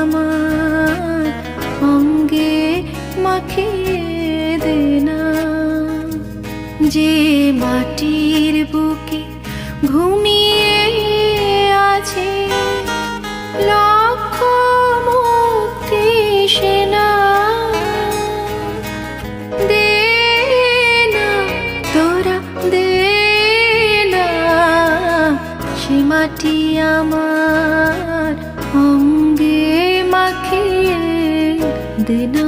আমার অঙ্গে মাখিয়ে দে না। যে মাটির বুকে ঘুমিয়ে আছে লক্ষ মুক্তি সেনা, দে না তোরা দে না সে মাটি আমার অঙ্গে মাখিয়ে দে না।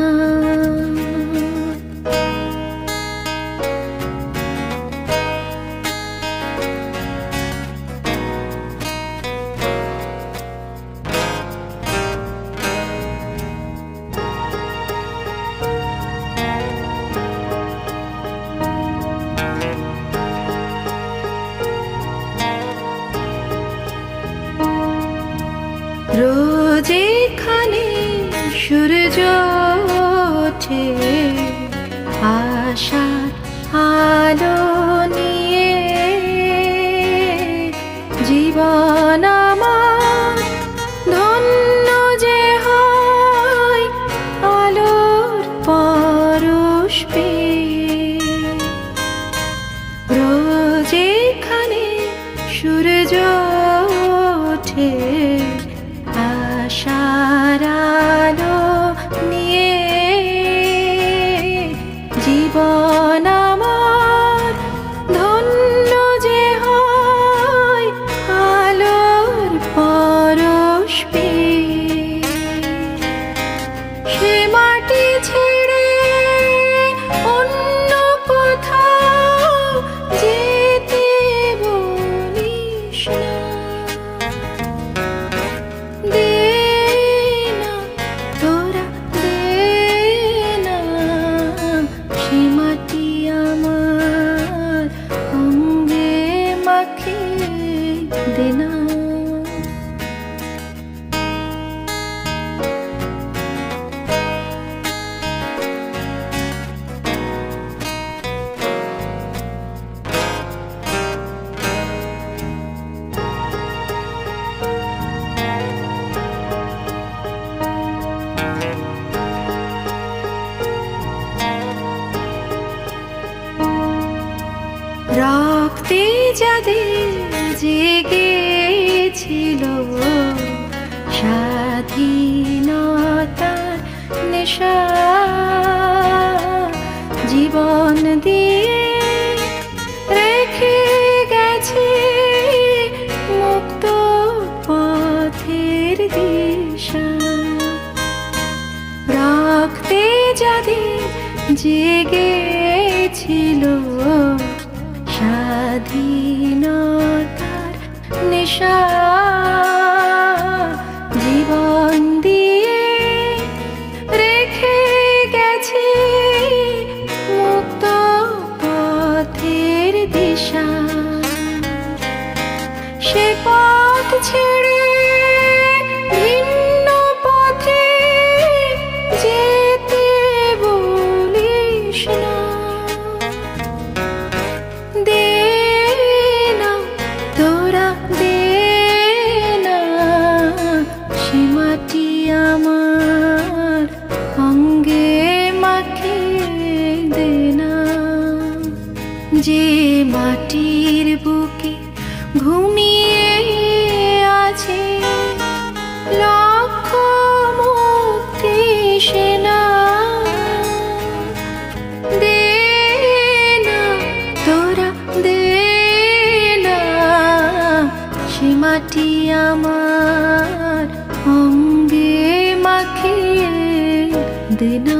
রোজ এখানে সূর্য ওঠে আশার আলো নিয়ে, জীবন আমার ধন্য যে হয় আলোর পরশ পেয়ে। রোজ এখানে সূর্য ওঠে আশার আলো নিয়ে, জীবন আমার ধন্য যে হয় আলোর পরশ পেয়ে। সে মাটি ছেড়ে অন্য কোথাও যেতে বলিস না, দে না তোরা দে না সে মাটি আমার অঙ্গে মাখিয়ে দে না। রক্তে যাদের জেগেছিল স্বাধীনতার নেশা, জীবন দিয়ে রেখে গেছে মুক্ত পথের দিশা। রক্তে যাদের জেগেছিল স্বাধীনতার নেশা, জীবন দিয়ে রেখে গেছে মুক্ত পথের দিশা। সে পথ ছেড়ে ভিন্ন পথে যেতে বলিস না, দে না তোরা দে না সে মাটি আমার অঙ্গে মাখিয়ে দে না। যে মাটির বুকে ঘুমিয়ে আছে লক্ষ মুক্তি সেনা, দে না তোরা দে না সে মাটি আমার অঙ্গে মাখিয়ে দে না।